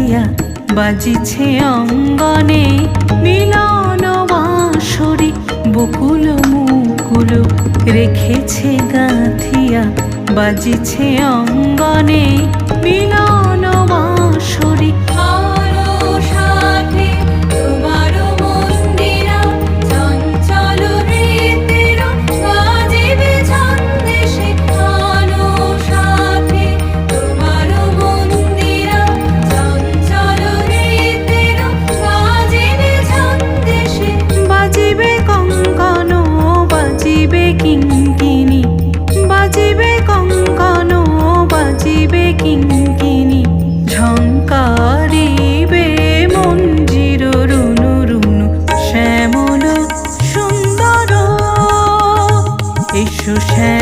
গাঁথিয়া বাজিছে অঙ্গনে মিলন বাঁশরি বকুল মুকুল রেখেছে গাঁথিয়া বাজিছে অঙ্গনে মিলন বাঁশরি কিঙ্কিনি বাজিবে কঙ্কন বাজিবে কিঙ্কিনি ঝঙ্কারিবে মঞ্জির রুনু রুনু শ্যামল সুন্দর এসো শ্যামল